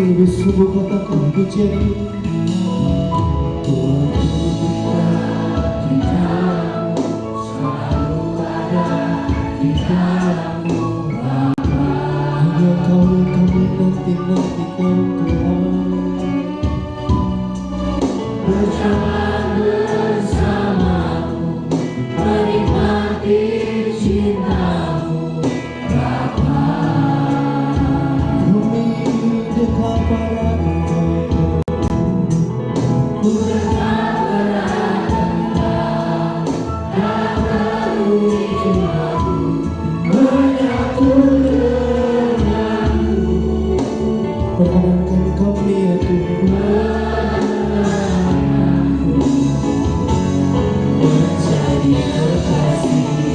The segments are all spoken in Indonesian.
lebih sungguh katakan pujian selalu ada di dalammu Bapa. Hanya Kau yang kami nanti-nantikan Tuhan. Bersamamu menikmati cinta-Mu Bapa. Kami dekat padamu, ku dekat padamu, dan memenuhi jiwaku, menyatu denganmu. Perkenankan kami ya Tuhan, menjadi kekasih.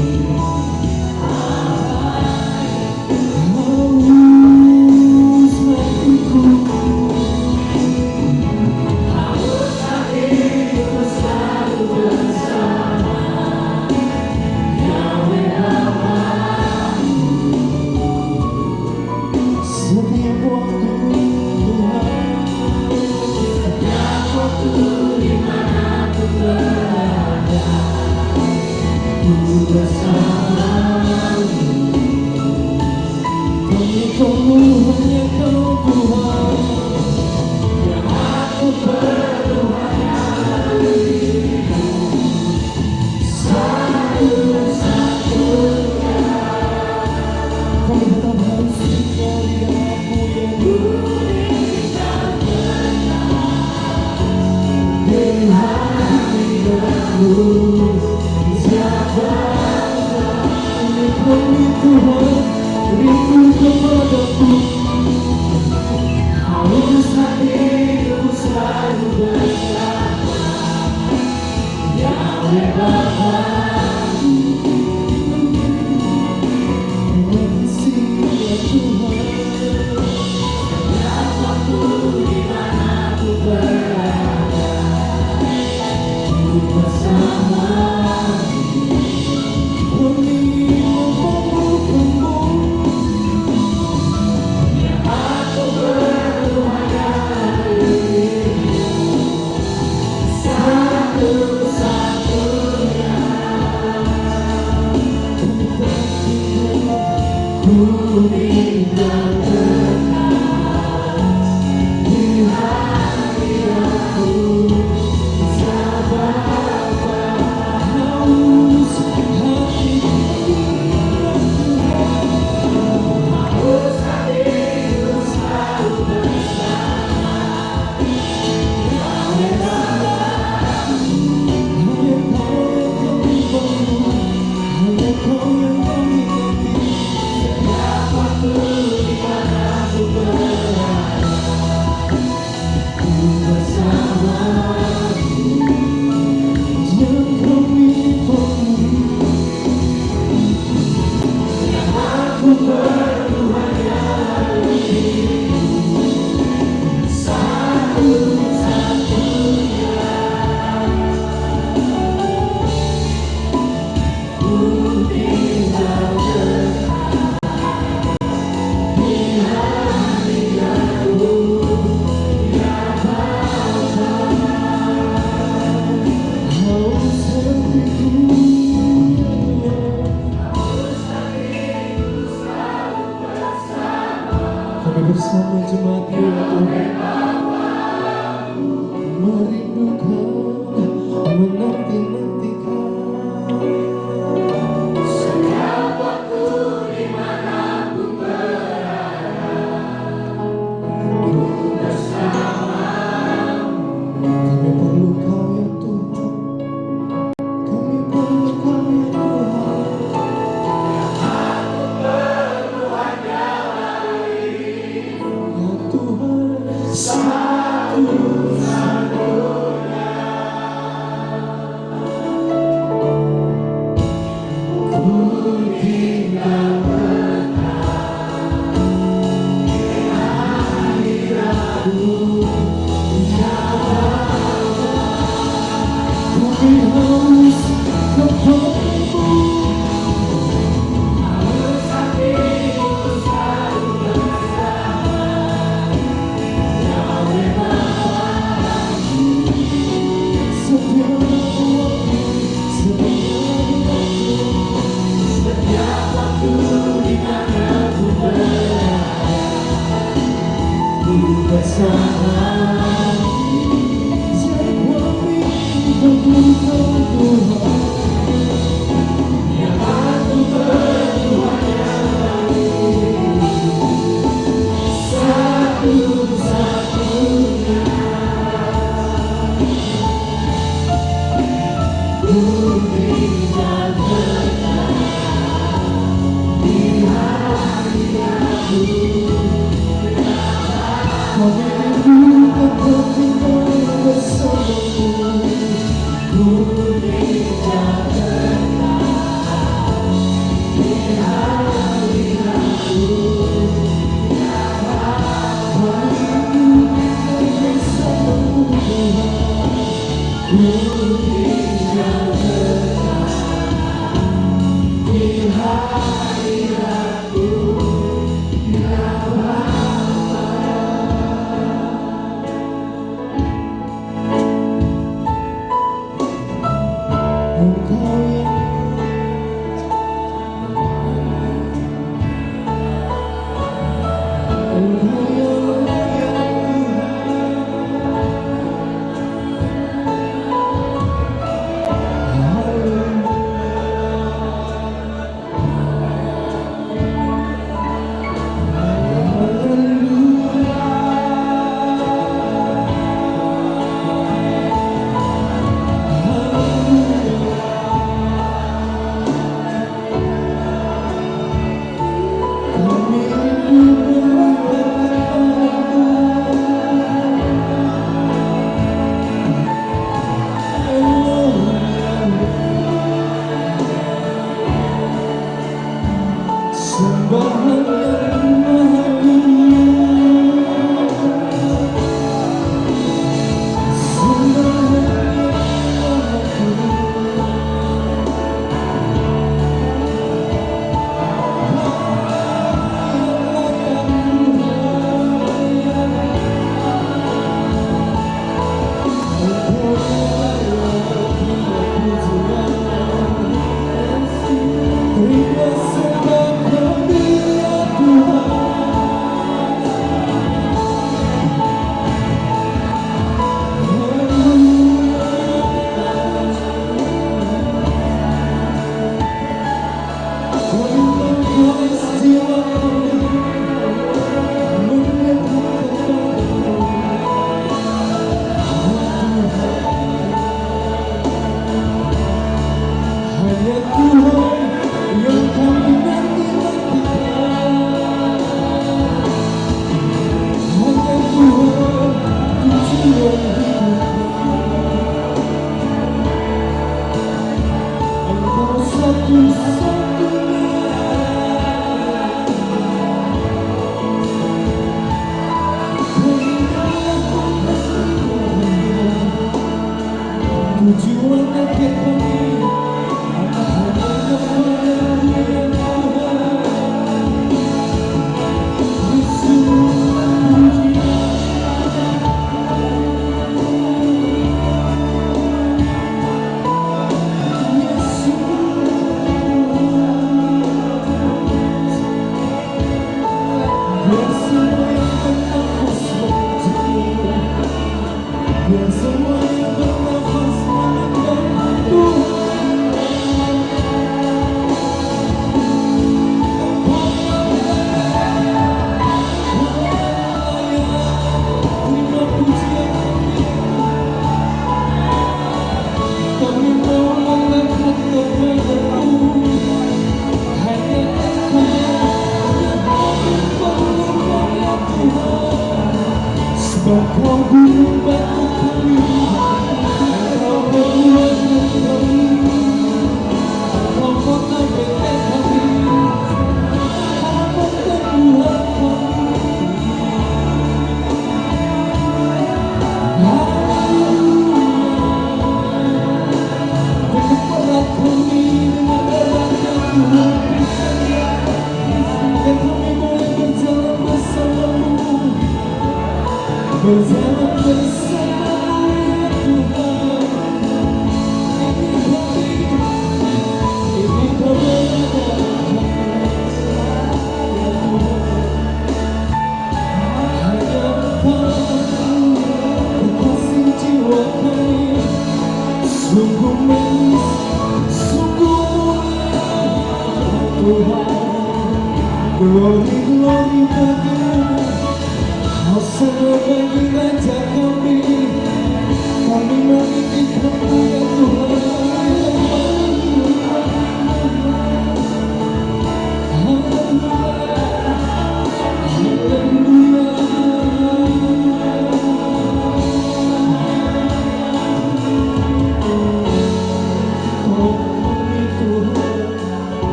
Tolong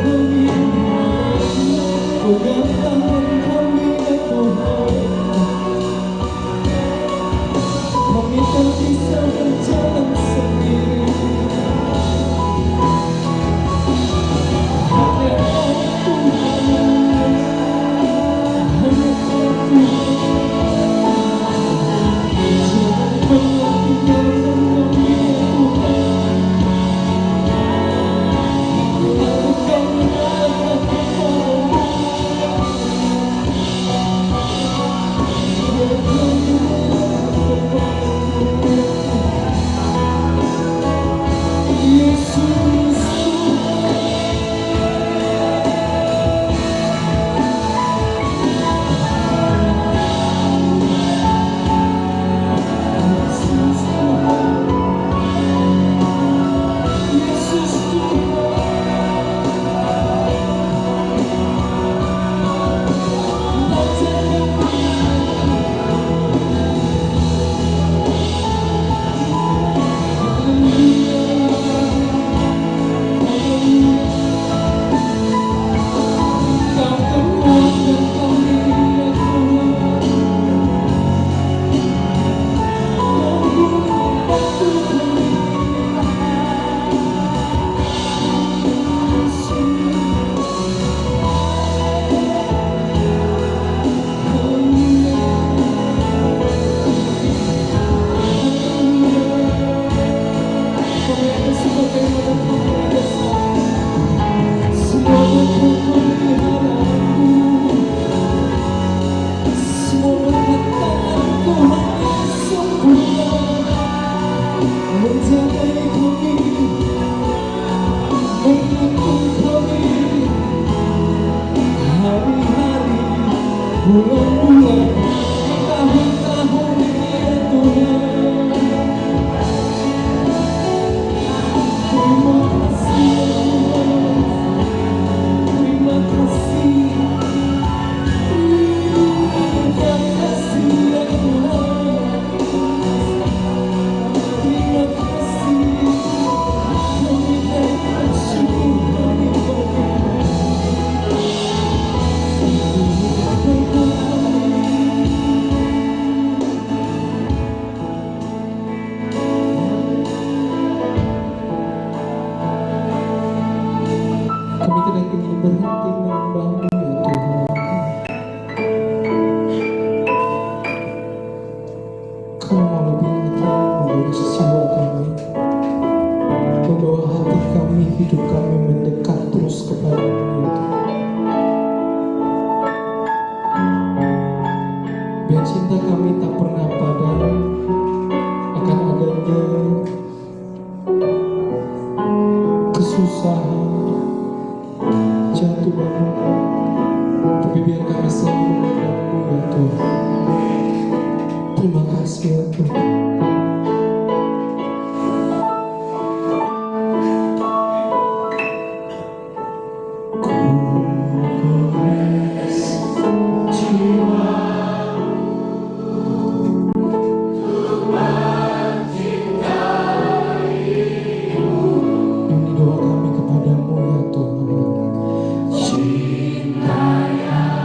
kami Kau mau lebih lagi mengurus jiwa kami, membawa hati kami, hidup kami mendekat terus kepadamu ya Tuhan. Biar cinta kami tak pernah padam akan adanya kesusahan, jatuh bangun, tapi biar kami selalu menghadapmu ya Tuhan. Terima kasih ya Tuhan. Ini doa kami kepadamu ya Tuhan. Cinta yang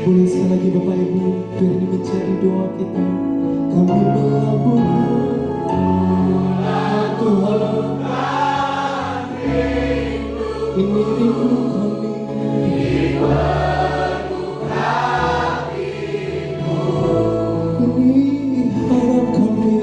Boleh sekali lagi Bapak Ibu, biar ini menjadi doa kita. Kami melakukan Tuhan, ini rindu kami. Ini harap kami.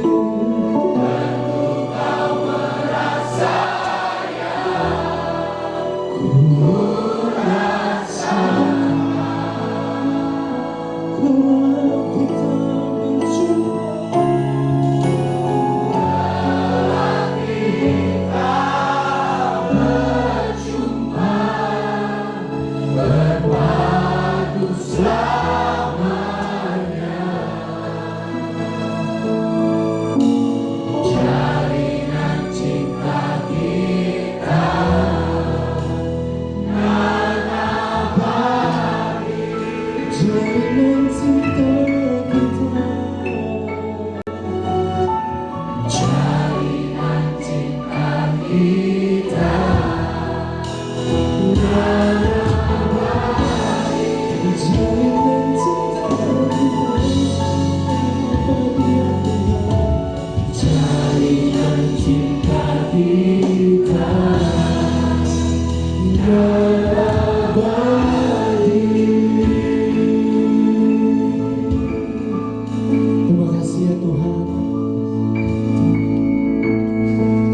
Terima kasih ya Tuhan.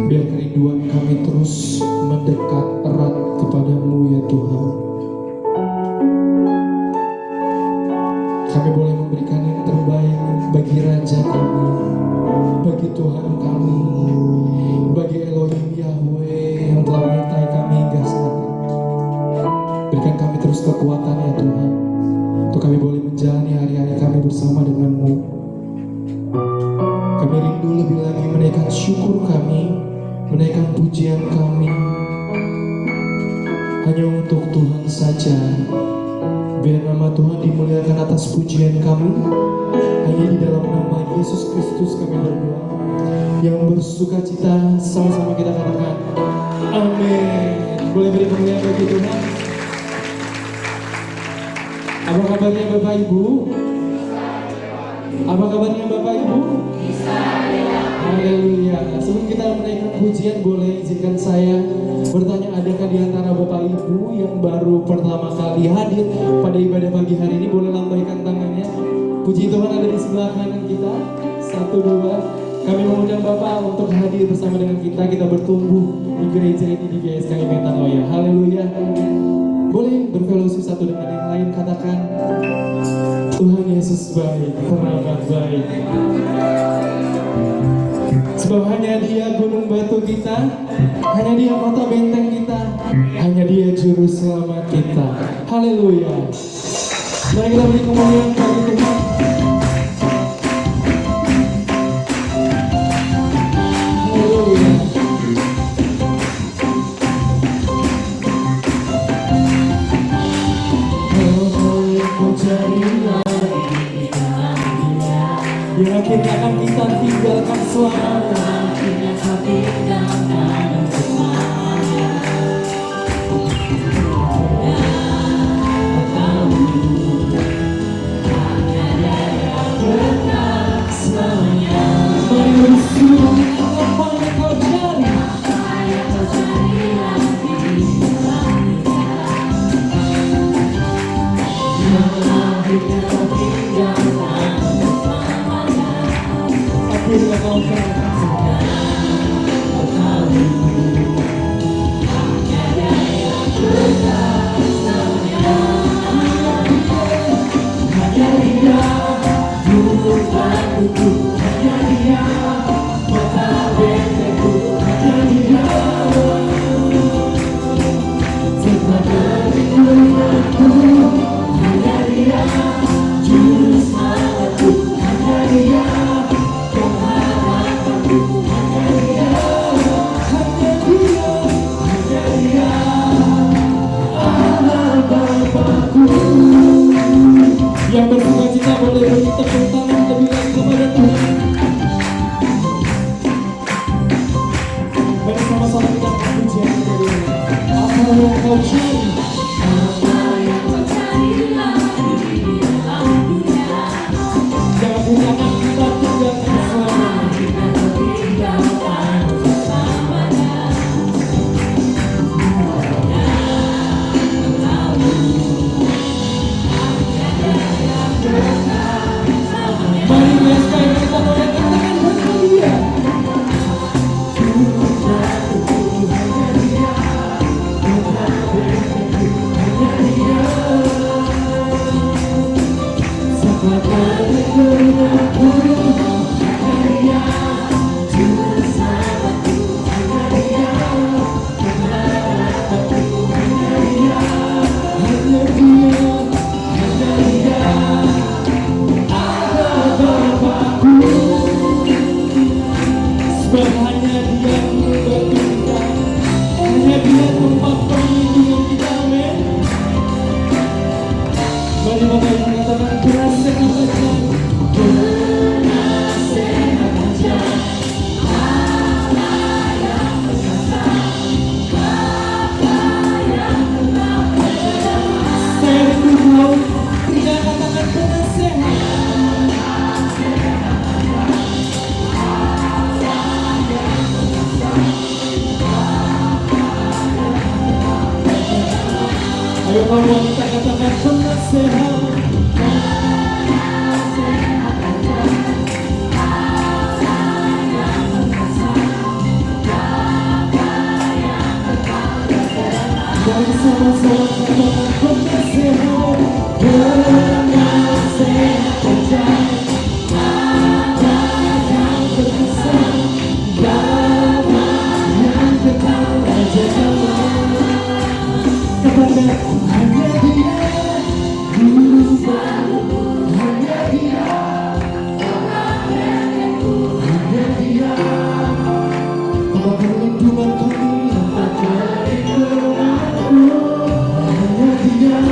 Biar kerinduan kami terus mendekat erat kepadamu ya Tuhan. Kami boleh memberikan yang terbaik bagi Raja kami, bagi Tuhan kami, bagi Elohim Yahweh yang telah menyertai kami hingga saat ini. Berikan kami terus kekuatan ya Tuhan, untuk kami boleh menjalani hari-hari kami bersama dengan-Mu. Kami rindu lebih lagi menaikkan syukur kami, menaikkan pujian kami hanya untuk Tuhan saja. Biar nama Tuhan dimuliakan atas pujian kami. Hanya di dalam nama Yesus Kristus kami berdoa. Yang bersuka cita, sama-sama kita katakan amin. Boleh beri kemuliaan bagi Tuhan. Apa kabarnya Bapak Ibu? Apa kabarnya Bapak Ibu? Haleluya. Sebelum kita menaikkan pujian, boleh izinkan saya bertanya, adakah di antara Bapak Ibu yang baru pertama kali hadir pada ibadah pagi hari ini? Boleh lambaikan tangannya. Puji Tuhan, ada di sebelah kanan kita. 1, 2. Kami mengundang Bapak untuk hadir bersama dengan kita. Kita bertumbuh di gereja ini di GSKI Metanoia. Haleluya. Boleh berfellowship satu dengan yang lain. Katakan, Tuhan Yesus baik, teramat baik. Sebab hanya Dia gunung batu kita, hanya Dia kota benteng kita, hanya Dia juru selamat kita. Haleluya. Mari kita beri kemuliaan bagi Tuhan. Haleluya. Yang akhirnya akan kita tinggalkan selamanya. Mari bersyukur apa yang kau cari. Akhirnya kau yang bersuka cita boleh beri tepuk tangan lebih lagi kepada Tuhan. Mari sama-sama kita pujian dari apa yang kau cari. Jangan tinggalkan kita tinggalkan selamanya. Mari biasakan kita mengatakan bersama dia. Hanya dia membantu kita, hanya dia tempat perlindungan kita, amin. Mari Bapak Ibu katakan berhasil saja. Saya rindu tahu, tidak katakan penasehat. Ayo kamu wanita katakan penasehat. Mari sama-sama katakan penasehat. Penasehat percaya, Bapa yang berkesan, Bapa yang kekal raja damai. Kepada hanya dia, Guru baru, hanya dia, hanya dia. Tempat perlindungan kami, tempat perlindunganku, hanya dia.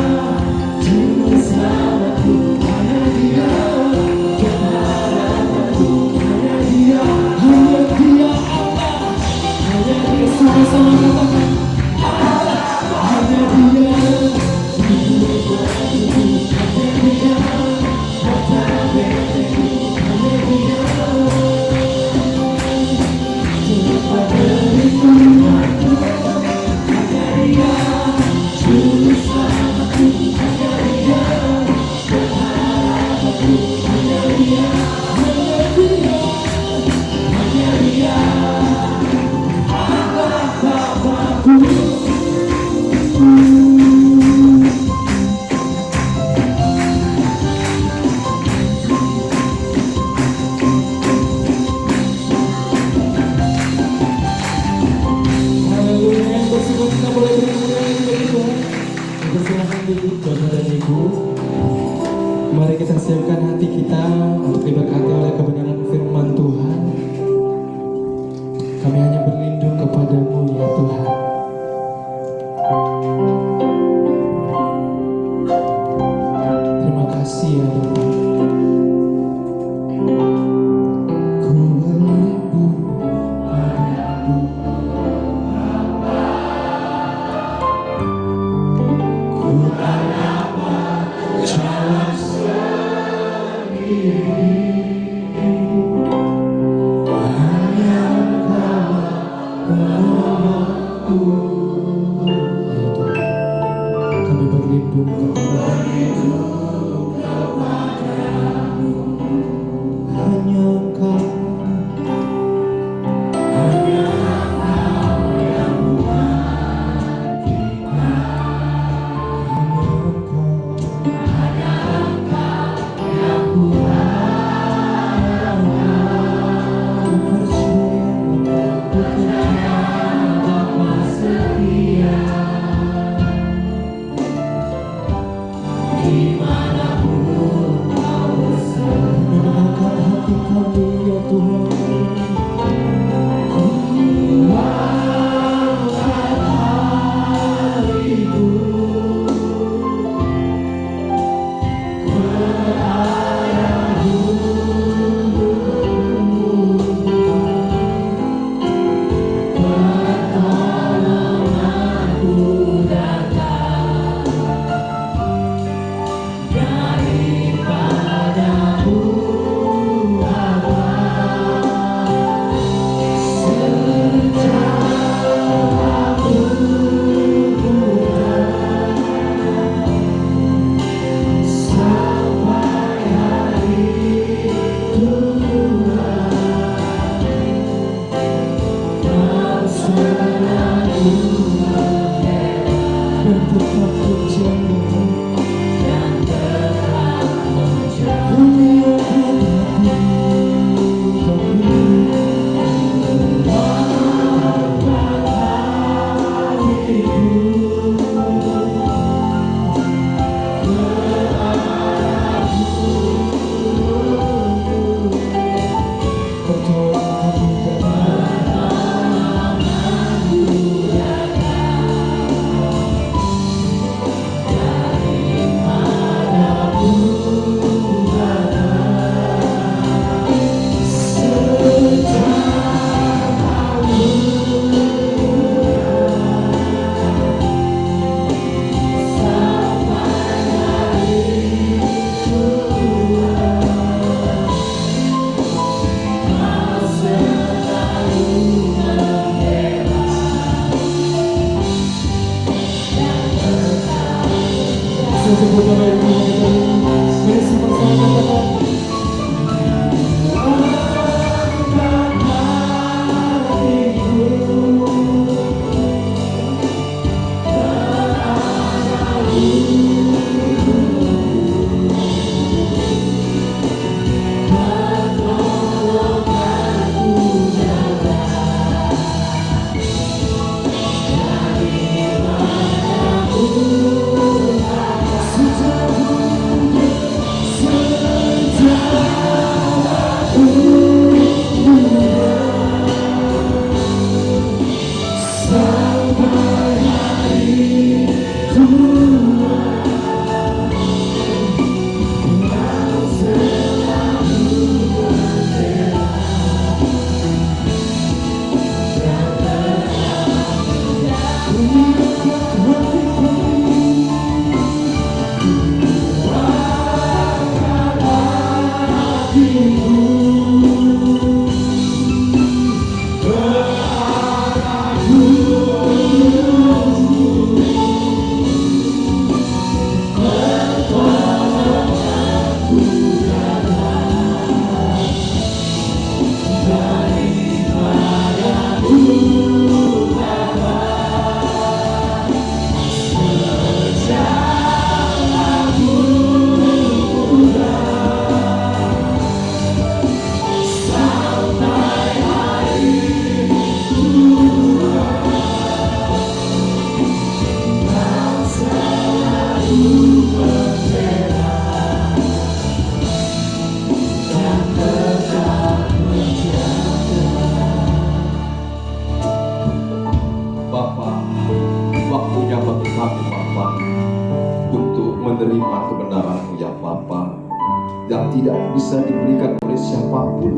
tidak bisa diberikan oleh siapapun.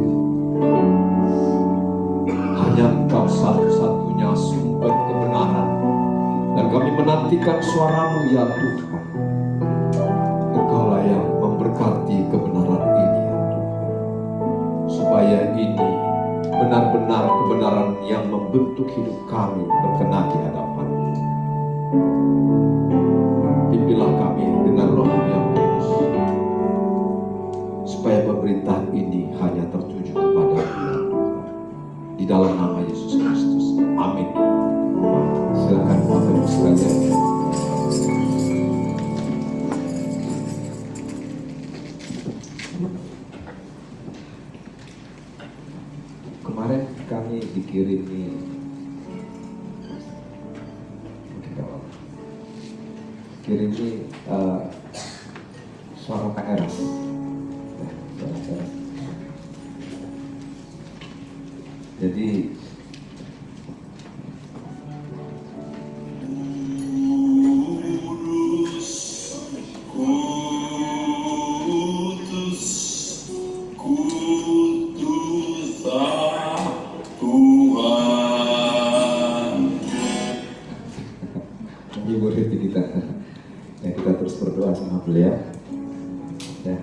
Hanya Engkau satu-satunya sumber kebenaran. Dan kami menantikan suara-Mu ya Tuhan. Engkaulah yang memberkati kebenaran ini ya Tuhan. Supaya ini benar-benar kebenaran yang membentuk hidup kami berkenan di hadapan-Mu. Pimpinlah kami dengan Roh-Mu yang kudus, supaya pemberitaan ini hanya tertuju kepada Tuhan. Di dalam nama Yesus Kristus. Amin. Silakan Bapak Ibu sekalian. Kemarin kami dikirimi suara PRS. Jadi menghibur hati kita. Ya, kita terus berdoa sama beliau. Ya.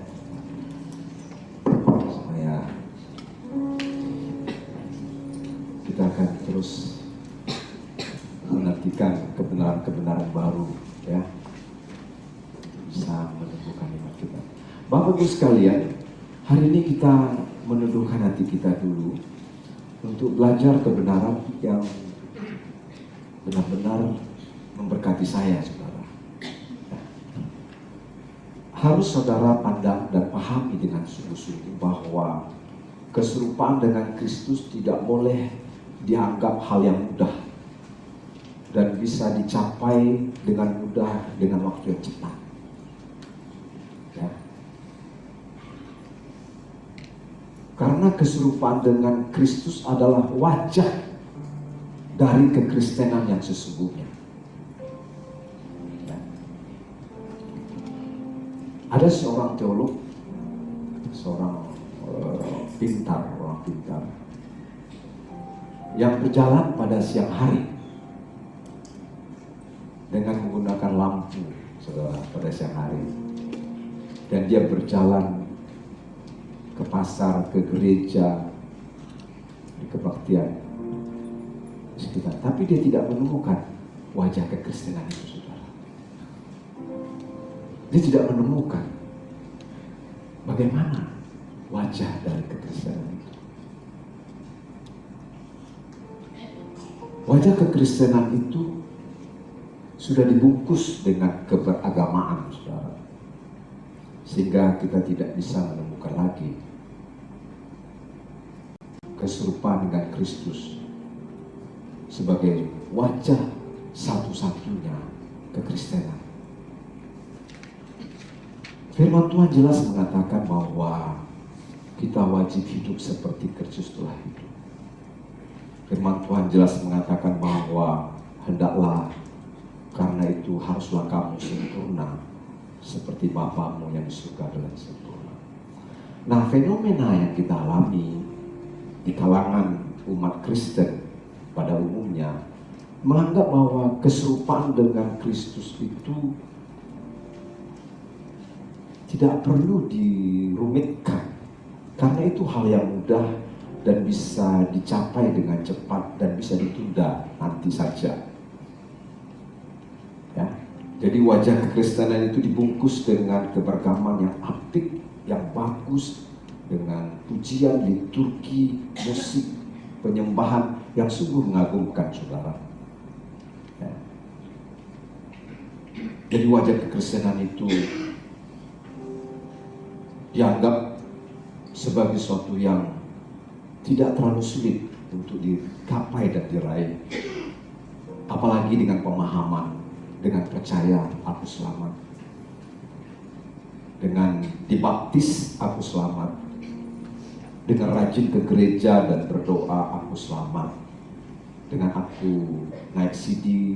Supaya kita akan terus menantikan kebenaran-kebenaran baru, ya, bisa menumbuhkan iman kita. Bapak Ibu sekalian, hari ini kita meneduhkan hati kita dulu untuk belajar kebenaran yang benar-benar memberkati saya, saudara. Harus saudara pandang dan pahami dengan sungguh-sungguh bahwa keserupaan dengan Kristus tidak boleh dianggap hal yang mudah dan bisa dicapai dengan mudah dengan waktu yang cepat. Ya. Karena keserupaan dengan Kristus adalah wajah dari kekristenan yang sesungguhnya. Ya. Ada seorang teolog, seorang orang pintar, yang berjalan pada siang hari dengan menggunakan lampu, saudara, pada siang hari. Dan dia berjalan ke pasar, ke gereja, di kebaktian sekitar. Tapi dia tidak menemukan wajah kekristenan itu, saudara. Dia tidak menemukan bagaimana wajah dari kekristenan itu. Wajah kekristenan itu sudah dibungkus dengan keberagamaan, saudara. Sehingga kita tidak bisa menemukan lagi keserupaan dengan Kristus sebagai wajah satu-satunya kekristenan. Firman Tuhan jelas mengatakan bahwa kita wajib hidup seperti Kristus telah hidup. Firman Tuhan jelas mengatakan bahwa hendaklah karena itu haruslah kamu sempurna seperti Bapamu yang di surga adalah sempurna. Nah, fenomena yang kita alami di kalangan umat Kristen pada umumnya menganggap bahwa keserupaan dengan Kristus itu tidak perlu dirumitkan, karena itu hal yang mudah dan bisa dicapai dengan cepat dan bisa ditunda nanti saja. Ya, jadi wajah kekristenan itu dibungkus dengan keberagaman yang apik, yang bagus, dengan pujian, liturgi, musik, penyembahan yang sungguh mengagumkan, saudara. Ya. Jadi wajah kekristenan itu dianggap sebagai sesuatu yang tidak terlalu sulit untuk dicapai dan diraih. Apalagi dengan pemahaman, dengan percaya aku selamat, dengan dibaptis aku selamat, dengan rajin ke gereja dan berdoa aku selamat, dengan aku naik CD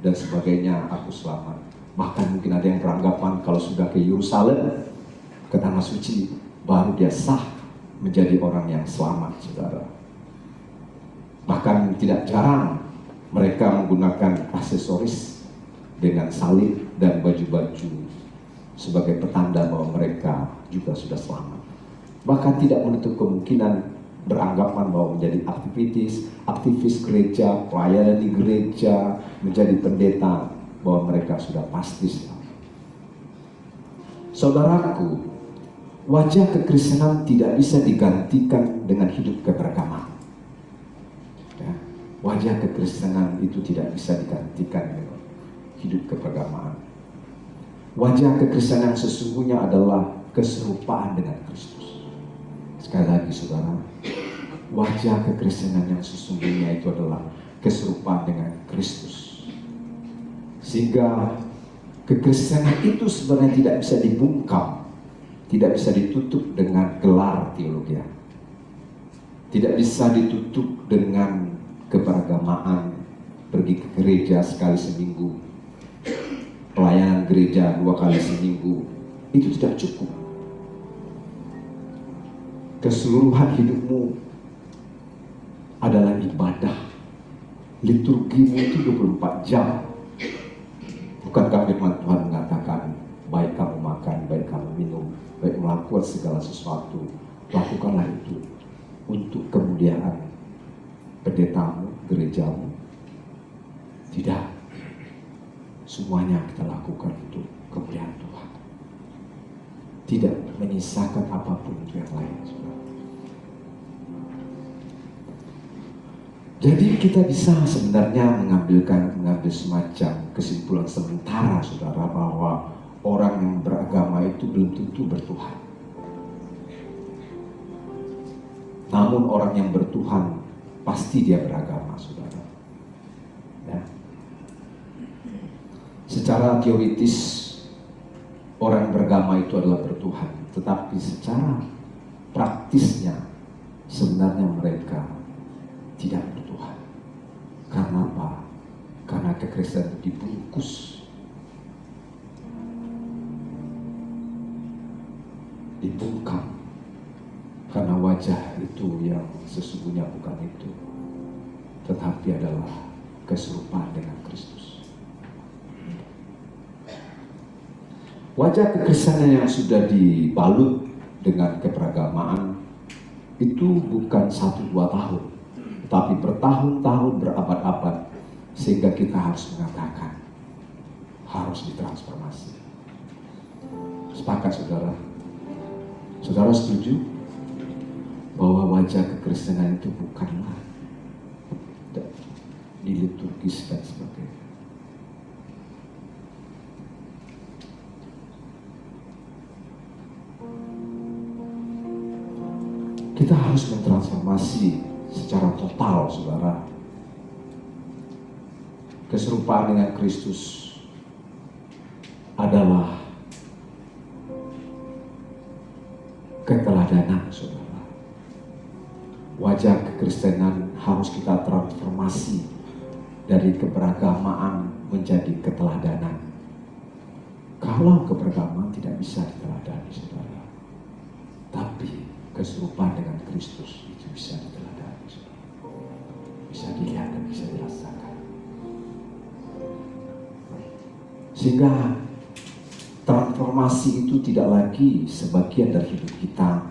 dan sebagainya aku selamat. Bahkan mungkin ada yang beranggapan kalau sudah ke Yerusalem, ke tanah suci, baru dia sah menjadi orang yang selamat, saudara. Bahkan tidak jarang mereka menggunakan aksesoris dengan salib dan baju-baju sebagai petanda bahwa mereka juga sudah selamat. Bahkan tidak menutup kemungkinan beranggapan bahwa menjadi aktivis gereja, pelayanan di gereja, menjadi pendeta, bahwa mereka sudah pasti selamat. Saudaraku, wajah kekristenan tidak bisa digantikan dengan hidup keberagaman. Ya, wajah kekristenan itu tidak bisa digantikan dengan hidup keberagaman. Wajah kekristenan yang sesungguhnya adalah keserupaan dengan Kristus. Sekali lagi, saudara, wajah kekristenan yang sesungguhnya itu adalah keserupaan dengan Kristus. Sehingga kekristenan itu sebenarnya tidak bisa dibungkam, tidak bisa ditutup dengan gelar teologi, tidak bisa ditutup dengan keberagamaan, pergi ke gereja sekali seminggu, pelayanan gereja 2 kali seminggu. Itu tidak cukup. Keseluruhan hidupmu adalah ibadah. Liturgimu itu 24 jam. Bukankah firman Tuhan mengatakan, baik kamu makan, baik kamu minum, baik melakukan segala sesuatu, lakukanlah itu untuk kemuliaan pendetamu, gerejamu. Tidak. Semuanya kita lakukan untuk kemuliaan Tuhan. Tidak menyisakan apapun untuk yang lain. Jadi kita bisa sebenarnya mengambil semacam kesimpulan sementara, saudara, bahwa orang yang beragama itu belum tentu bertuhan. Namun orang yang bertuhan pasti dia beragama, saudara. Ya. Secara teoritis orang beragama itu adalah bertuhan, tetapi secara praktisnya sebenarnya mereka tidak bertuhan. Karena apa? Karena kekristenan dibungkus dibungkam, karena wajah itu yang sesungguhnya bukan itu, tetapi adalah keserupaan dengan Kristus. Wajah kekristenan yang sudah dibalut dengan keberagamaan itu bukan 1-2 tahun, tapi bertahun-tahun, berabad-abad, sehingga kita harus mengatakan harus ditransformasi. Sepakat, saudara? Saudara setuju bahwa wajah kekristenan itu bukanlah diliturgis dan sebagainya? Kita harus mentransformasi secara total, saudara. Keserupaan dengan Kristus adalah keteladanan, saudara. Wajah kekristenan harus kita transformasi dari keberagamaan menjadi keteladanan. Kalau keberagamaan tidak bisa diteladani, saudara, tapi keserupaan dengan Kristus itu bisa diteladani, saudara. Bisa dilihat dan bisa dirasakan. Sehingga transformasi itu tidak lagi sebagian dari hidup kita,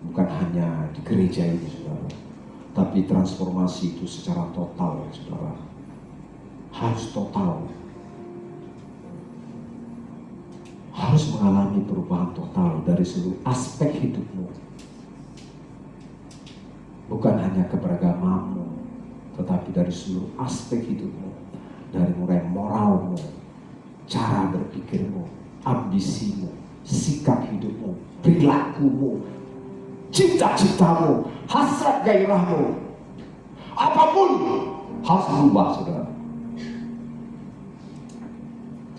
bukan hanya di gereja ini, saudara, tapi transformasi itu secara total, saudara. Harus total. Harus mengalami perubahan total dari seluruh aspek hidupmu. Bukan hanya keberagamaanmu, tetapi dari seluruh aspek hidupmu. Dari mulai moralmu, cara berpikirmu, ambisimu, sikap hidupmu, perilakumu, cita-citamu, hasrat gairahmu, apapun harus berubah, saudara.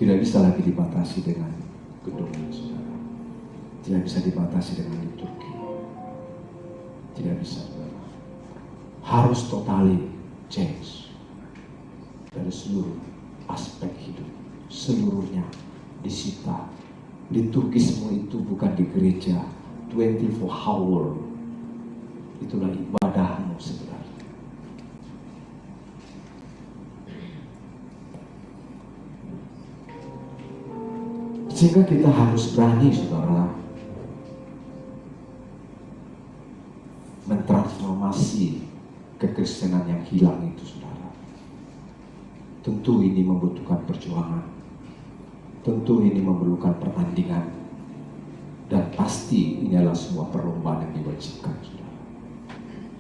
Tidak bisa lagi dibatasi dengan gedung, saudara. Tidak bisa dibatasi dengan liturgi. Tidak bisa, saudara. Harus totally change dari seluruh aspek hidup. Seluruhnya disita. Liturgismu itu bukan di gereja 24 hour. Itulah ibadahmu sebenarnya. Sehingga kita harus berani, saudara, mentransformasi kekristenan yang hilang itu, saudara. Tentu ini membutuhkan perjuangan. Tentu ini memerlukan pertandingan. Dan pasti ini adalah sebuah perlombaan yang diwajibkan, saudara.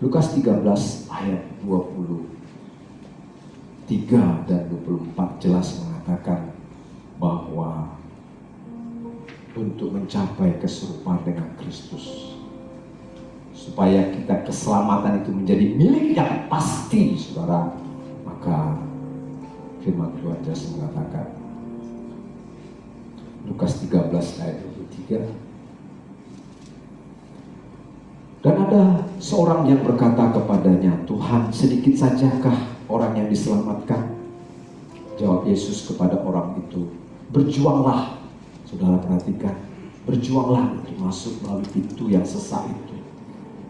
Lukas 13 ayat 23 dan 24 jelas mengatakan bahwa untuk mencapai keserupaan dengan Kristus, supaya kita keselamatan itu menjadi milik yang pasti, saudara, maka firman Tuhan jelas mengatakan, Lukas 13 ayat 23, Dan ada seorang yang berkata kepadanya, "Tuhan, sedikit sajakah orang yang diselamatkan?" Jawab Yesus kepada orang itu, "Berjuanglah." Saudara perhatikan, berjuanglah untuk masuk melalui pintu yang sesak itu.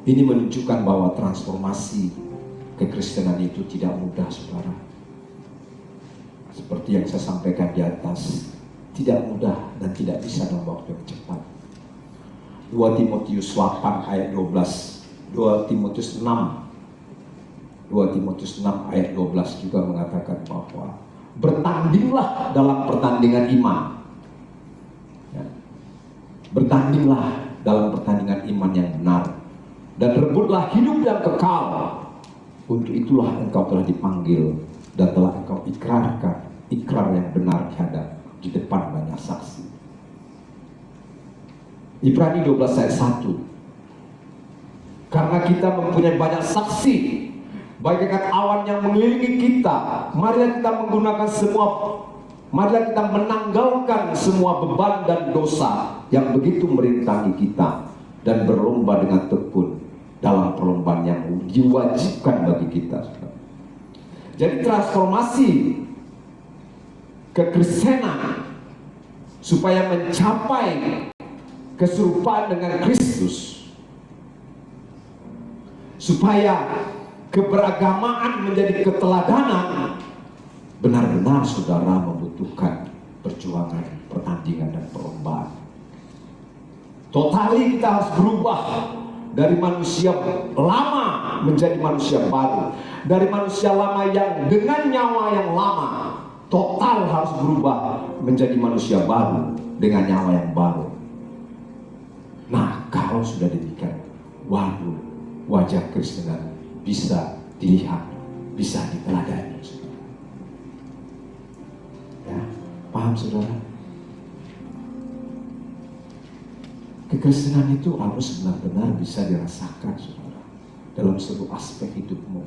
Ini menunjukkan bahwa transformasi kekristenan itu tidak mudah, saudara. Seperti yang saya sampaikan di atas, tidak mudah dan tidak bisa dalam waktu yang cepat. 2 Timotius 8 ayat 12, 2 Timotius 6 ayat 12 juga mengatakan bahwa bertandinglah dalam pertandingan iman. Ya. Bertandinglah dalam pertandingan iman yang benar, dan rebutlah hidup yang kekal. Untuk itulah engkau telah dipanggil dan telah engkau ikrarkan ikrar yang benar di depan banyak saksi. Ibrani 12 ayat 1. Karena kita mempunyai banyak saksi, bagaikan awan yang mengelilingi kita, marilah kita menanggalkan semua beban dan dosa yang begitu merintangi kita, dan berlomba dengan tekun dalam perlombaan yang diwajibkan bagi kita. Jadi transformasi kekristenan supaya mencapai keserupaan dengan Kristus, supaya keberagamaan menjadi keteladanan, benar-benar saudara membutuhkan perjuangan, pertandingan, dan perlombaan. Totali kita harus berubah dari manusia lama menjadi manusia baru. Dari manusia lama yang dengan nyawa yang lama, total harus berubah menjadi manusia baru dengan nyawa yang baru. Nah, kalau sudah demikian, waduh, wajah Kristenan bisa dilihat, bisa diteladani. Ya, paham saudara? Kekristenan itu harus benar-benar bisa dirasakan, saudara, dalam seluruh aspek hidupmu,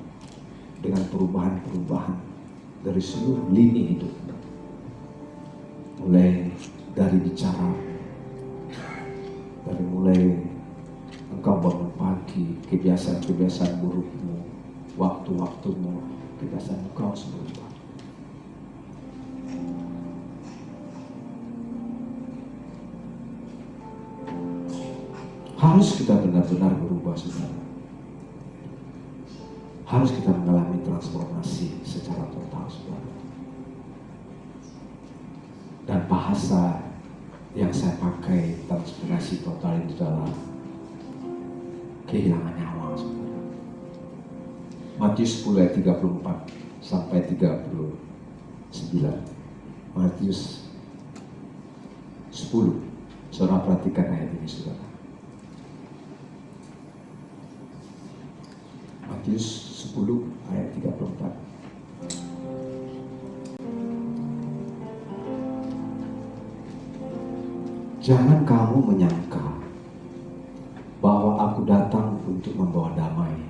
dengan perubahan-perubahan dari seluruh lini hidupmu, mulai dari bicara, dari mulai engkau bangun pagi, kebiasaan-kebiasaan burukmu, waktu-waktumu, kebiasaan engkau berubah. Harus kita benar-benar berubah, saudara. Harus kita mengalami transformasi secara total, saudara. Dan bahasa yang saya pakai transformasi total itu adalah kehilangan nyawa, saudara. Matius 10 ayat 34 sampai 39. Matius 10. Saudara perhatikan ayat ini, saudara. Matius 10 ayat 34. Jangan kamu menyangka bahwa aku datang untuk membawa damai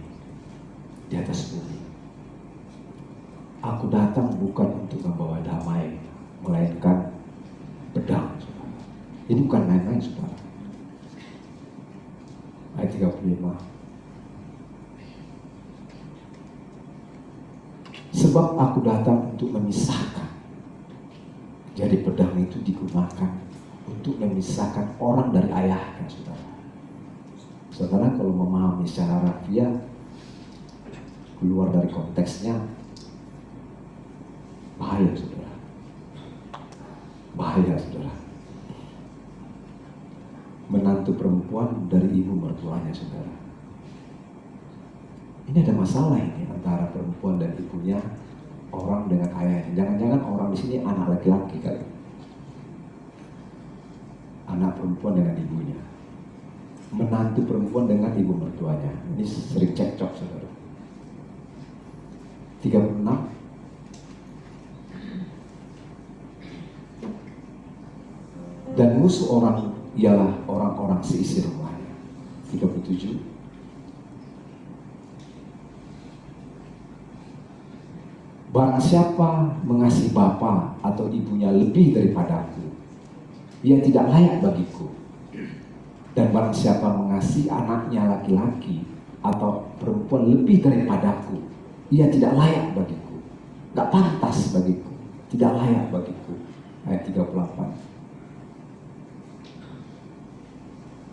di atas bumi. Aku datang bukan untuk membawa damai, melainkan pedang, saudara. Ini bukan main-main, saudara. Ayat 35. Sebab aku datang untuk memisahkan. Jadi pedang itu digunakan untuk memisahkan orang dari ayahnya, saudara. Saudara kalau memahami secara harfiah, keluar dari konteksnya, bahaya, saudara. Bahaya, saudara. Menantu perempuan dari ibu mertuanya, saudara. Ini ada masalah ini antara perempuan dan ibunya, orang dengan ayahnya. Jangan-jangan orang di sini anak laki-laki kali. Anak perempuan dengan ibunya, menantu perempuan dengan ibu mertuanya. Ini sering cekcok, saudara. 36. Dan musuh orang ialah orang-orang seisi rumahnya. 37. Barang siapa mengasihi bapa atau ibunya lebih daripadaku, ia tidak layak bagiku. Dan barang siapa mengasihi anaknya laki-laki atau perempuan lebih daripadaku, ia tidak layak bagiku, gak pantas bagiku, tidak layak bagiku. Ayat 38.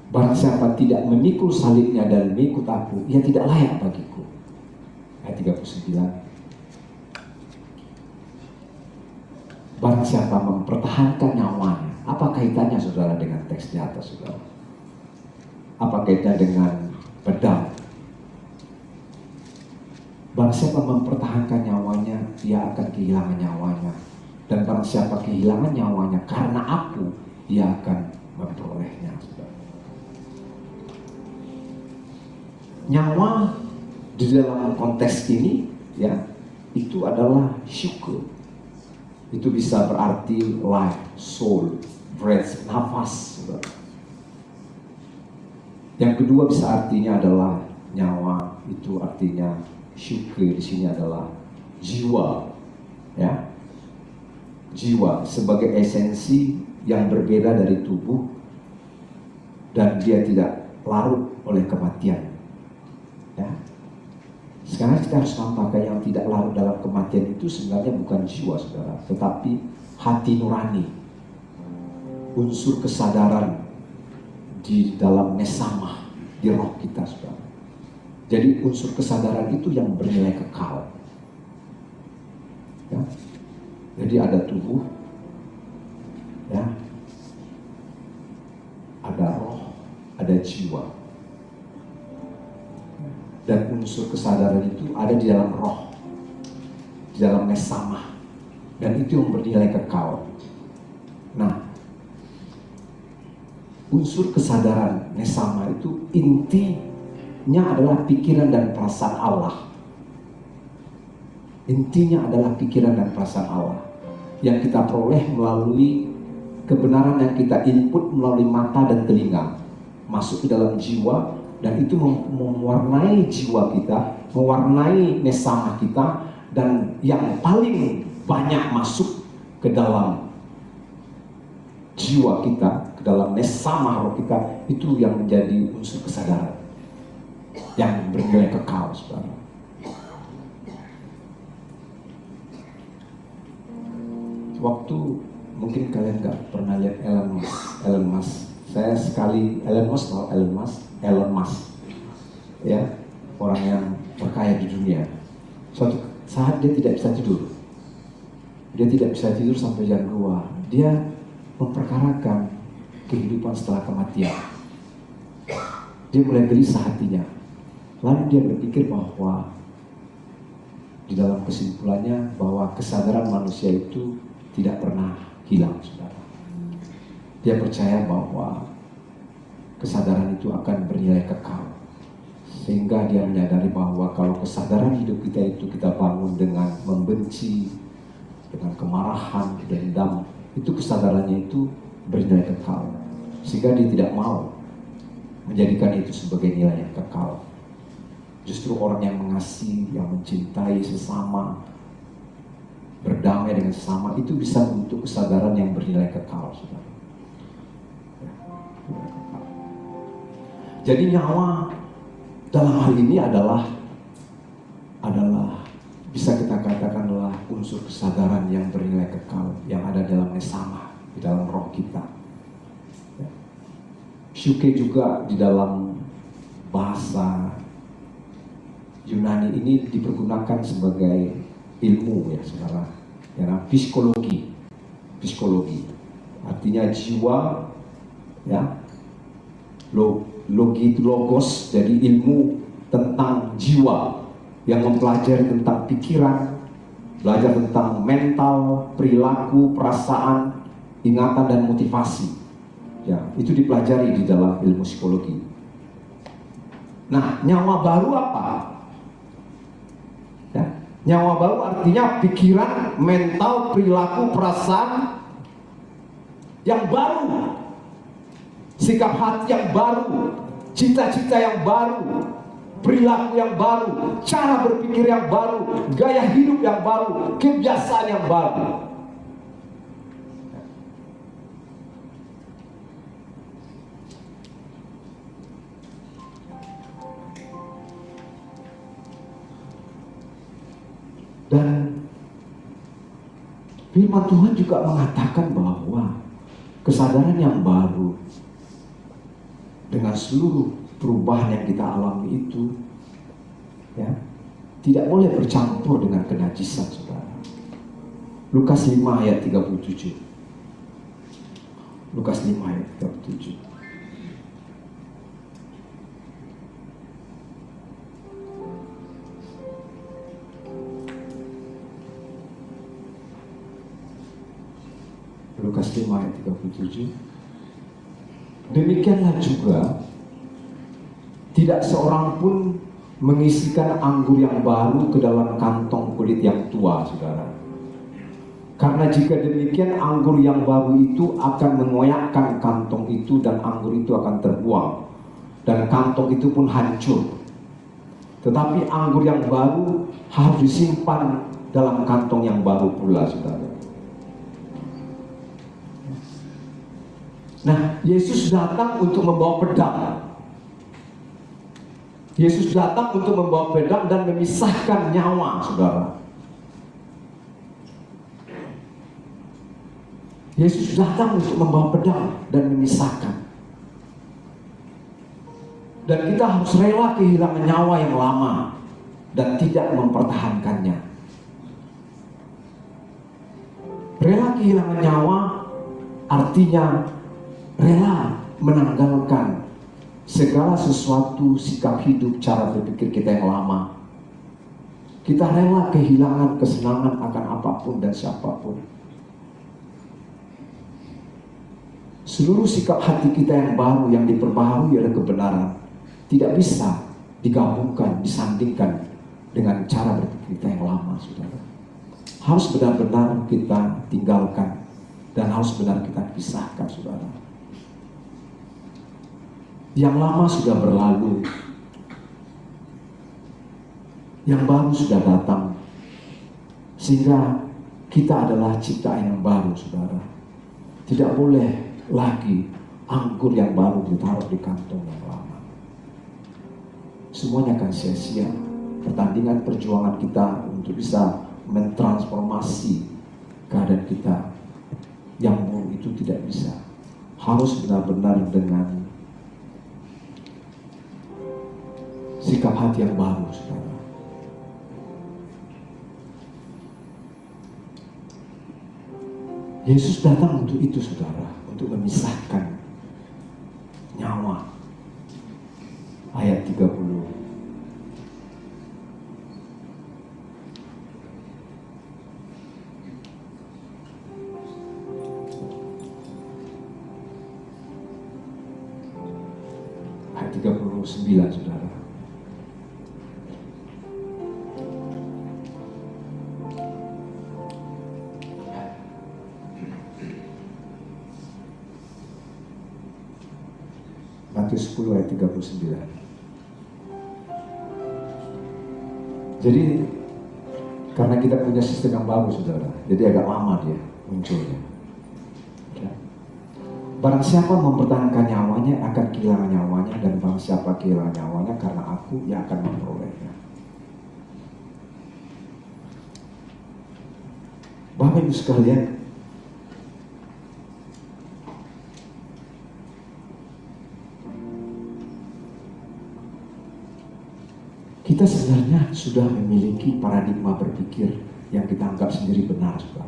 Barang siapa tidak memikul salibnya dan mengikut aku, ia tidak layak bagiku. Ayat 39. Barang siapa mempertahankan nyawanya. Apa kaitannya saudara dengan teks di atas, saudara? Apa kaitannya dengan pedang? Barang siapa mempertahankan nyawanya, ia akan kehilangan nyawanya. Dan barang siapa kehilangan nyawanya karena aku, ia akan memperolehnya, saudara. Nyawa di dalam konteks ini, ya, itu adalah syukur. Itu bisa berarti life, soul, breath, nafas, saudara. Yang kedua bisa artinya adalah nyawa, itu artinya syukur di sini adalah jiwa, ya. Jiwa sebagai esensi yang berbeda dari tubuh dan dia tidak larut oleh kematian. Ya. Sekarang kita harus nampakkan yang tidak larut dalam kematian itu sebenarnya bukan jiwa, saudara, tetapi hati nurani, unsur kesadaran di dalam nesama, di roh kita, saudara. Jadi unsur kesadaran itu yang bernilai kekal. Ya. Jadi ada tubuh, ya, ada roh, ada jiwa. Dan unsur kesadaran itu ada di dalam roh, di dalam nesama, dan itu yang bernilai kekal. Nah, unsur kesadaran nesama itu intinya adalah pikiran dan perasaan Allah. Intinya adalah pikiran dan perasaan Allah yang kita peroleh melalui kebenaran yang kita input melalui mata dan telinga, masuk ke dalam jiwa, dan itu mewarnai jiwa kita, mewarnai nesama kita, dan yang paling banyak masuk ke dalam jiwa kita, ke dalam nesama roh kita, itu yang menjadi unsur kesadaran yang bernilai kekal, saudara. Waktu mungkin kalian nggak pernah lihat Elon Musk. Saya sekali Elon Musk, ya, orang yang terkaya di dunia. Suatu saat dia tidak bisa tidur. Dia tidak bisa tidur sampai jam 2. Dia memperkarakan kehidupan setelah kematian. Dia mulai gelisah hatinya. Lalu dia berpikir bahwa di dalam kesimpulannya bahwa kesadaran manusia itu tidak pernah hilang, saudara. Dia percaya bahwa kesadaran itu akan bernilai kekal. Sehingga dia menyadari bahwa kalau kesadaran hidup kita itu kita bangun dengan membenci, dengan kemarahan, dendam, itu kesadarannya itu bernilai kekal. Sehingga dia tidak mau menjadikan itu sebagai nilai yang kekal. Justru orang yang mengasihi, yang mencintai sesama, berdamai dengan sesama, itu bisa membentuk kesadaran yang bernilai kekal, saudara. Jadi nyawa dalam hal ini adalah bisa kita katakan adalah unsur kesadaran yang bernilai kekal yang ada dalam nesama, di dalam roh kita. Syuke juga di dalam bahasa Yunani ini dipergunakan sebagai ilmu, ya saudara, ya, psikologi, artinya jiwa, ya, logi itu logos, jadi ilmu tentang jiwa yang mempelajari tentang pikiran, belajar tentang mental, perilaku, perasaan, ingatan dan motivasi. Ya, itu dipelajari di dalam ilmu psikologi. Nah, nyawa baru apa? Ya, nyawa baru artinya pikiran, mental, perilaku, perasaan yang baru, sikap hati yang baru, cita-cita yang baru, perilaku yang baru, cara berpikir yang baru, gaya hidup yang baru, kebiasaan yang baru. Dan firman Tuhan juga mengatakan bahwa kesadaran yang baru dengan seluruh perubahan yang kita alami itu, ya, tidak boleh bercampur dengan kenajisan, saudara. Lukas 5 ayat 37. Lukas 5 ayat 37. Lukas 5 ayat 37. Demikianlah juga tidak seorang pun mengisikan anggur yang baru ke dalam kantong kulit yang tua, saudara. Karena jika demikian, anggur yang baru itu akan mengoyakkan kantong itu dan anggur itu akan terbuang. Dan kantong itu pun hancur. Tetapi anggur yang baru harus disimpan dalam kantong yang baru pula, saudara. Nah, Yesus datang untuk membawa pedang. Yesus datang untuk membawa pedang dan memisahkan nyawa, saudara. Yesus datang untuk membawa pedang dan memisahkan. Dan kita harus rela kehilangan nyawa yang lama dan tidak mempertahankannya. Rela kehilangan nyawa artinya rela menanggalkan segala sesuatu, sikap hidup, cara berpikir kita yang lama. Kita rela kehilangan kesenangan akan apapun dan siapapun. Seluruh sikap hati kita yang baru, yang diperbaharui oleh kebenaran, tidak bisa digabungkan, disandingkan dengan cara berpikir kita yang lama, saudara. Harus benar-benar kita tinggalkan dan harus benar kita pisahkan, saudara. Yang lama sudah berlalu, yang baru sudah datang, sehingga kita adalah ciptaan yang baru, saudara. Tidak boleh lagi anggur yang baru ditaruh di kantong yang lama. Semuanya akan sia-sia. Pertandingan perjuangan kita untuk bisa mentransformasi keadaan kita yang buruk itu tidak bisa. Harus benar-benar dengan sikap hati yang baru, saudara. Yesus datang untuk itu, saudara, untuk memisahkan nyawa. Ayat 30. Ayat 39, saudara. Matius 10 ayat 39. Jadi karena kita punya sistem yang baru, saudara, jadi agak lama dia munculnya. Ya. Barang siapa mempertahankan nyawanya akan kehilangan nyawanya, dan barang siapa kehilangan nyawanya karena aku, ia akan memperolehnya. Bapak Ibu sekalian, kita sebenarnya sudah memiliki paradigma berpikir yang kita anggap sendiri benar, saudara.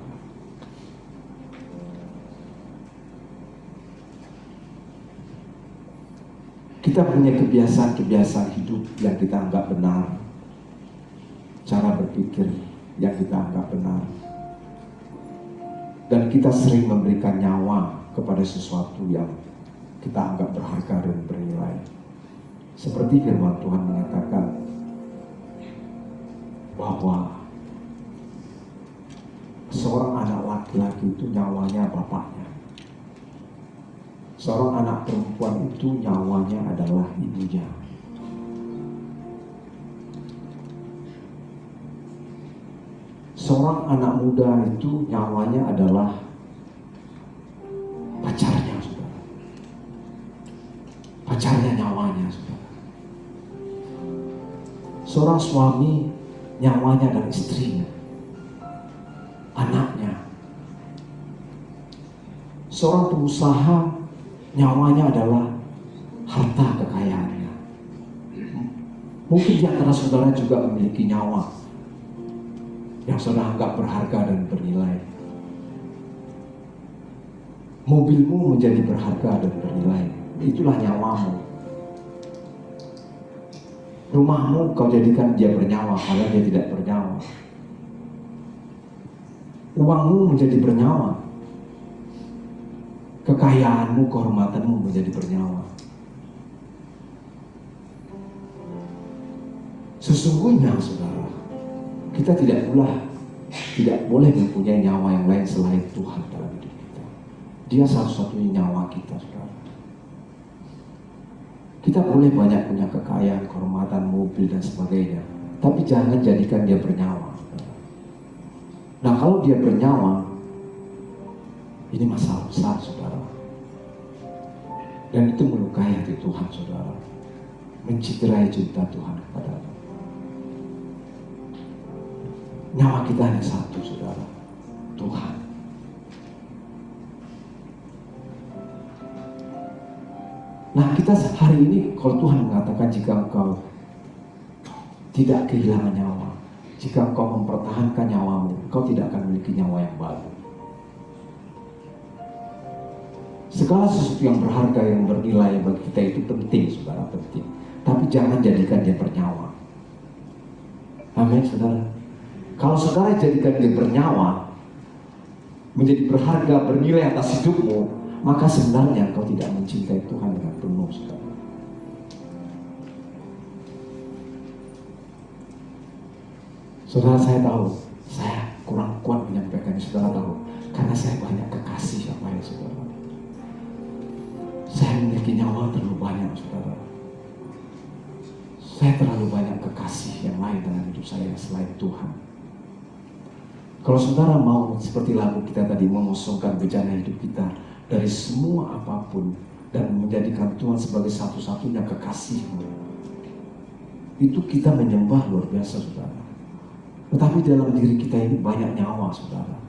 Kita punya kebiasaan-kebiasaan hidup yang kita anggap benar, cara berpikir yang kita anggap benar, dan kita sering memberikan nyawa kepada sesuatu yang kita anggap berharga dan bernilai. Seperti firman Tuhan mengatakan bahwa seorang anak laki-laki itu nyawanya bapaknya, seorang anak perempuan itu nyawanya adalah ibunya. Seorang anak muda itu nyawanya adalah pacarnya, saudara. Pacarnya nyawanya, saudara. Seorang suami nyawanya adalah istrinya. Seorang pengusaha, nyawanya adalah harta kekayaannya. Mungkin di antara saudara juga memiliki nyawa yang saudara anggap berharga dan bernilai. Mobilmu menjadi berharga dan bernilai. Itulah nyawamu. Rumahmu kau jadikan dia bernyawa, padahal dia tidak bernyawa. Uangmu menjadi bernyawa. Kekayaanmu, kehormatanmu menjadi bernyawa. Sesungguhnya saudara, kita tidak boleh mempunyai nyawa yang lain selain Tuhan dalam hidup kita. Dia satu-satunya nyawa kita, saudara. Kita boleh banyak punya kekayaan, kehormatan, mobil dan sebagainya, tapi jangan jadikan dia bernyawa. Nah, kalau dia bernyawa, ini masalah besar, saudara. Dan itu melukai hati Tuhan, saudara. Menciderai cinta Tuhan kepada kita. Nyawa kita hanya satu, saudara. Tuhan. Nah, kita hari ini, kalau Tuhan mengatakan jika engkau tidak kehilangan nyawa, jika engkau mempertahankan nyawamu, engkau tidak akan memiliki nyawa yang baru. Segala sesuatu yang berharga, yang bernilai bagi kita itu penting, saudara, penting. Tapi jangan jadikan dia bernyawa. Amin, saudara. Kalau saudara jadikan dia bernyawa, menjadi berharga, bernilai atas hidupmu, maka sebenarnya engkau tidak mencintai Tuhan dengan penuh, saudara. Saudara, saya tahu, saya kurang kuat menyampaikannya, saudara tahu, karena saya banyak kekasih yang lain, saudara. Saya memiliki nyawa terlalu banyak, saudara. Saya terlalu banyak kekasih yang lain dalam hidup saya selain Tuhan. Kalau saudara mau seperti lagu kita tadi, mengosongkan bejana hidup kita dari semua apapun dan menjadikan Tuhan sebagai satu-satunya kekasihmu, itu kita menyembah luar biasa, saudara. Tetapi dalam diri kita ini banyak nyawa, saudara.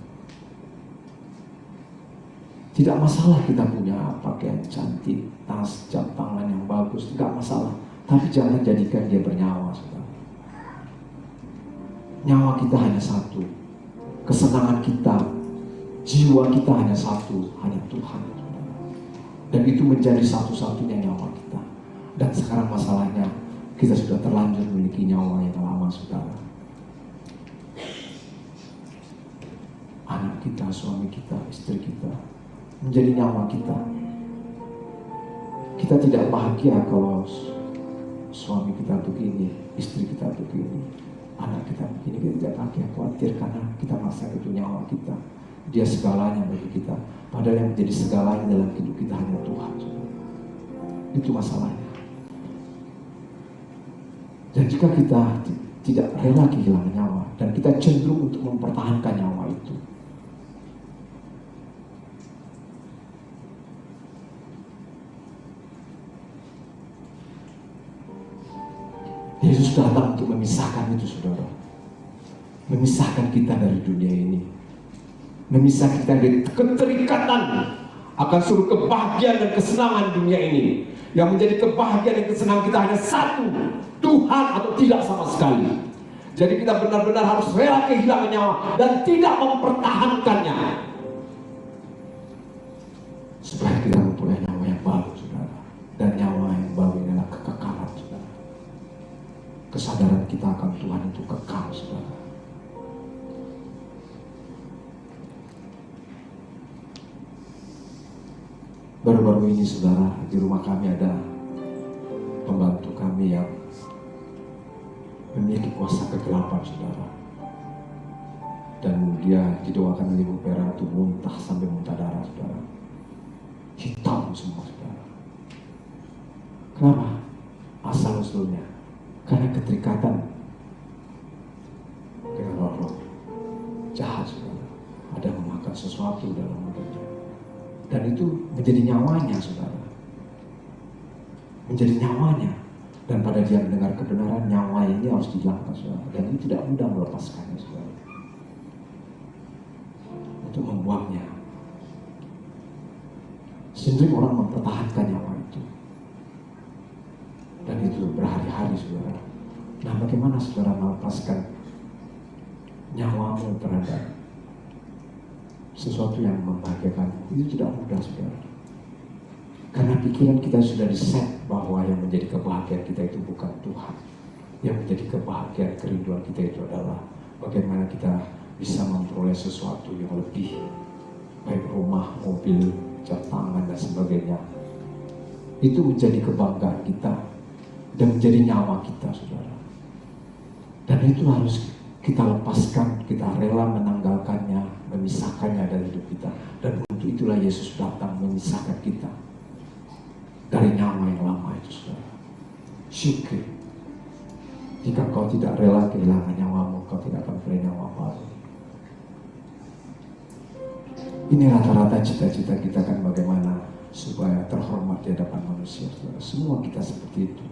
Tidak masalah kita punya pakaian cantik, tas, jam tangan yang bagus, tidak masalah. Tapi jangan jadikan dia bernyawa, saudara. Nyawa kita hanya satu. Kesenangan kita, jiwa kita hanya satu, hanya Tuhan. Dan itu menjadi satu-satunya nyawa kita. Dan sekarang masalahnya, kita sudah terlanjur memiliki nyawa yang lama, saudara. Anak kita, suami kita, istri kita, menjadi nyawa kita. Kita tidak bahagia kalau suami kita begini, istri kita begini, anak kita begini. Kita tidak bahagia, khawatir karena kita merasa itu nyawa kita. Dia segalanya bagi kita. Padahal yang menjadi segalanya dalam hidup kita hanya Tuhan. Itu masalahnya. Dan jika kita tidak rela kehilangan nyawa, dan kita cenderung untuk mempertahankan nyawa itu, Yesus datang untuk memisahkan itu, saudara. Memisahkan kita dari dunia ini. Memisahkan kita dari keterikatan akan seluruh kebahagiaan dan kesenangan dunia ini. Yang menjadi kebahagiaan dan kesenangan kita hanya satu, Tuhan atau tidak sama sekali. Jadi kita benar-benar harus rela kehilangan nyawa dan tidak mempertahankannya, supaya kita mempunyai nyawa yang baru, saudara. Dan nyawa yang baru adalah kekekalan, saudara. Kesadaran kita akan Tuhan itu kekal, saudara. Baru-baru ini, saudara, di rumah kami ada pembantu kami yang memiliki kuasa kegelapan, saudara. Dan dia didoakan oleh Ibu Vera untuk muntah sampai muntah darah, saudara. Hitam semua, saudara. Kenapa? Asal-usulnya karena keterikatan dengan roh-roh jahat, saudara. Ada memakan sesuatu dalam mulutnya. Dan itu menjadi nyawanya, saudara. Menjadi nyawanya. Dan pada dia mendengar kebenaran, nyawa ini harus dihilangkan, saudara. Dan itu tidak mudah melepaskannya, saudara. Untuk membuangnya. Sering orang mempertahankan nyawa itu. Dan itu berhari-hari, saudara. Nah, bagaimana saudara melepaskan nyawamu terhadap sesuatu yang membahagiakan? Itu tidak mudah, saudara. Karena pikiran kita sudah diset bahwa yang menjadi kebahagiaan kita itu bukan Tuhan. Yang menjadi kebahagiaan, kerinduan kita itu adalah bagaimana kita bisa memperoleh sesuatu yang lebih, baik rumah, mobil, jam tangan, dan sebagainya. Itu menjadi kebanggaan kita dan menjadi nyawa kita, saudara. Dan itu harus kita lepaskan, kita rela menanggalkannya, memisahkannya dari hidup kita. Dan untuk itulah Yesus datang memisahkan kita dari nyawa yang lama itu, saudara. Syukur. Jika kau tidak rela kehilangan nyawamu, kau tidak akan punya nyawa baru. Ini rata-rata cita-cita kita kan, bagaimana supaya terhormat di hadapan manusia, saudara. Semua kita seperti itu.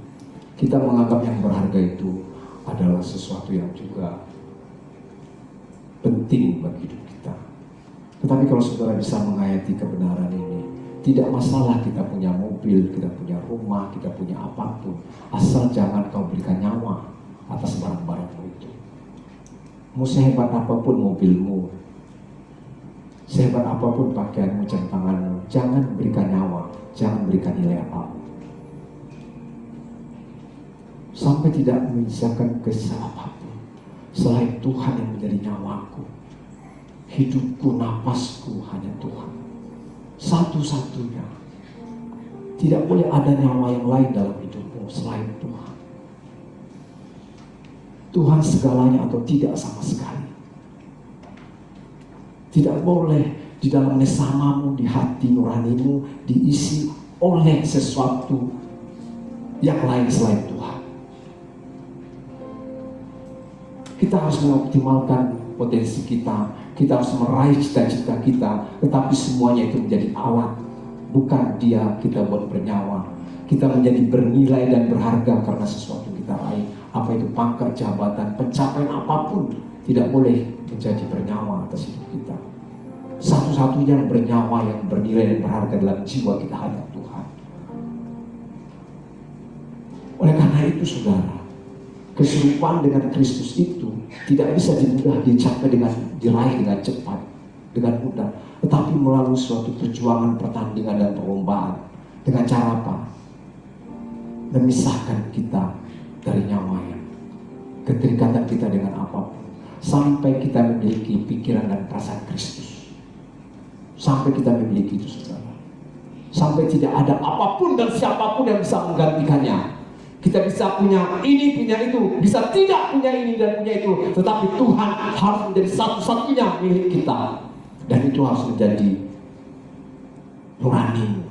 Kita menganggap yang berharga itu adalah sesuatu yang juga penting bagi hidup kita. Tetapi kalau saudara bisa menghayati kebenaran ini, tidak masalah kita punya mobil, kita punya rumah, kita punya apapun, asal jangan kau berikan nyawa atas barang-barangmu itu. Mau sehebat apapun mobilmu, sehebat apapun pakaianmu, jam tanganmu, jangan berikan nyawa, jangan berikan nilai apapun. Sampai tidak menyisakan kesal apapun selain Tuhan yang menjadi nyawaku. Hidupku, napasku hanya Tuhan, satu-satunya. Tidak boleh ada nyawa yang lain dalam hidupmu selain Tuhan. Tuhan segalanya atau tidak sama sekali. Tidak boleh di dalam nesamamu, di hati nuranimu diisi oleh sesuatu yang lain selain Tuhan. Kita harus mengoptimalkan potensi kita, kita harus meraih cita-cita kita, tetapi semuanya itu menjadi alat. Bukan dia kita buat bernyawa. Kita menjadi bernilai dan berharga karena sesuatu kita raih. Apa itu pangkat, jabatan, pencapaian apapun tidak boleh menjadi bernyawa atas hidup kita. Satu-satunya yang bernyawa, yang bernilai dan berharga dalam jiwa kita hanya Tuhan. Oleh karena itu, saudara, keserupaan dengan Kristus itu tidak bisa dicapai dengan diraih dengan cepat, dengan mudah, tetapi melalui suatu perjuangan, pertandingan, dan perlombaan. Dengan cara apa? Memisahkan kita dari nyawanya, keterikatan kita dengan apapun, sampai kita memiliki pikiran dan perasaan Kristus. Sampai kita memiliki itu, saudara. Sampai tidak ada apapun dan siapapun yang bisa menggantikannya. Kita bisa punya ini, punya itu, bisa tidak punya ini dan punya itu, tetapi Tuhan harus menjadi satu-satunya milik kita. Dan itu harus menjadi nurani.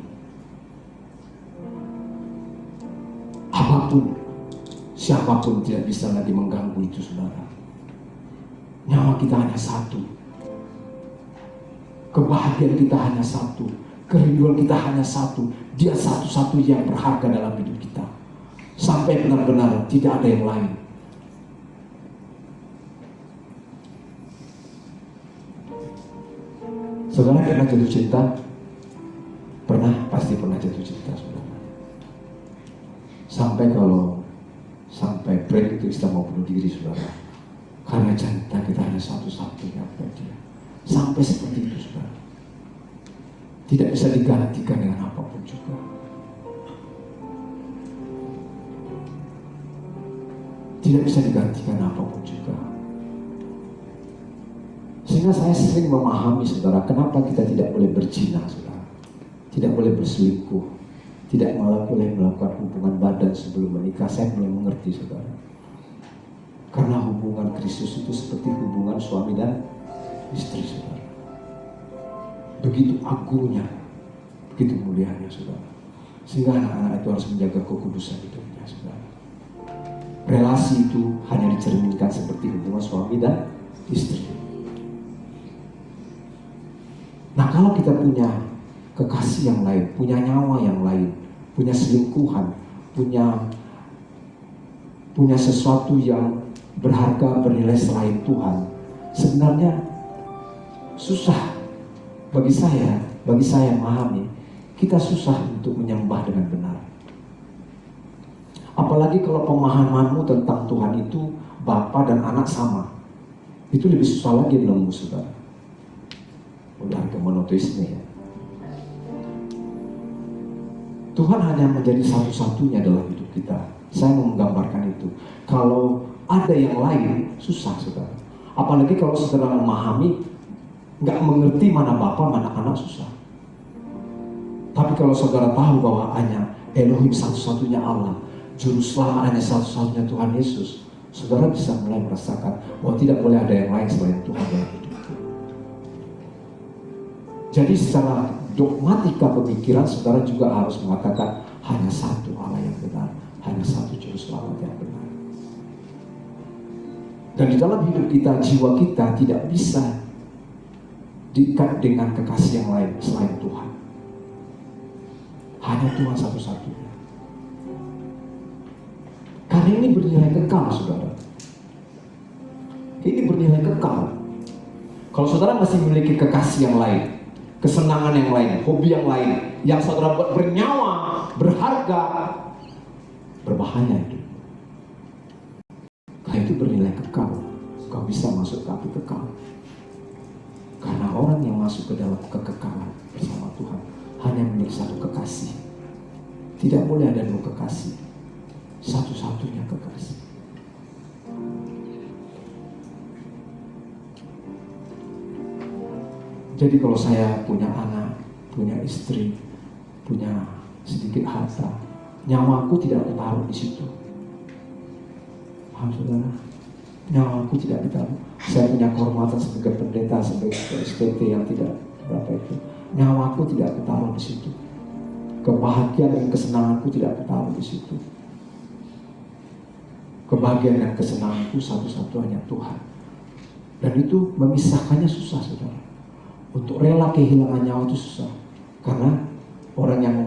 Apapun, siapapun tidak bisa lagi mengganggu itu, saudara. Nyawa kita hanya satu, kebahagiaan kita hanya satu, kerinduan kita hanya satu. Dia satu-satunya yang berharga dalam hidup kita. Sampai benar-benar tidak ada yang lain. Saudara pernah jatuh cinta? Pernah, pasti pernah jatuh cinta, saudara. Sampai prediksi kita mau bunuh diri, saudara. Karena cinta kita hanya satu-satunya pada dia. Sampai seperti itu, saudara. Tidak bisa digantikan dengan apapun juga. Tidak bisa digantikan apapun juga. Sehingga saya sering memahami, saudara, kenapa kita tidak boleh berzina, saudara. Tidak boleh berselingkuh. Tidak boleh melakukan hubungan badan sebelum menikah. Saya mulai mengerti, saudara. Karena hubungan Kristus itu seperti hubungan suami dan istri, saudara. Begitu agungnya, begitu mulianya, saudara. Sehingga anak-anak itu harus menjaga kekudusan hidupnya, saudara. Relasi itu hanya dicerminkan seperti hubungan suami dan istri. Nah, kalau kita punya kekasih yang lain, punya nyawa yang lain, punya selingkuhan, punya sesuatu yang berharga, bernilai selain Tuhan, sebenarnya susah bagi saya memahami. kita susah untuk menyembah dengan benar. Apalagi kalau pemahamanmu tentang Tuhan itu Bapa dan Anak sama. Itu lebih susah lagi menembus, saudara. Udah ke monoteisme ya. Tuhan hanya menjadi satu-satunya dalam hidup kita. Saya mau menggambarkan itu. Kalau ada yang lain, susah, saudara. Apalagi kalau saudara memahami, nggak mengerti mana Bapa, mana Anak, susah. Tapi kalau saudara tahu bahwa hanya Elohim satu-satunya Allah, Juru Selamat hanya satu-satunya Tuhan Yesus, saudara bisa mulai merasakan bahwa tidak boleh ada yang lain selain Tuhan dalam hidup. Jadi secara dogmatika pemikiran, saudara juga harus mengatakan hanya satu Allah yang benar, hanya satu Juru Selamat yang benar. Dan di dalam hidup kita, jiwa kita tidak bisa diikat dengan kekasih yang lain selain Tuhan. Hanya Tuhan satu-satunya. Karena ini bernilai kekal, saudara. Ini bernilai kekal. Kalau saudara masih memiliki kekasih yang lain, kesenangan yang lain, hobi yang lain, yang saudara buat bernyawa, berharga, berbahaya itu. Karena itu bernilai kekal. Kau bisa masuk ke api kekal. Karena orang yang masuk ke dalam kekekalan bersama Tuhan hanya memiliki satu kekasih. Tidak boleh ada dua kekasih. Satu-satunya kekasih. Jadi kalau saya punya anak, punya istri, punya sedikit harta, nyawaku tidak aku taruh di situ. Paham, saudara? Nyawaku tidak ditaruh. Saya punya kehormatan sebagai pendeta, sebagai SPT yang tidak berapa itu. Nyawaku tidak aku taruh di situ. Kebahagiaan dan kesenanganku tidak aku taruh di situ. Kebahagiaan dan kesenanganku satu-satunya Tuhan. Dan itu memisahkannya susah, saudara. Untuk rela kehilangan nyawa itu susah. Karena orang yang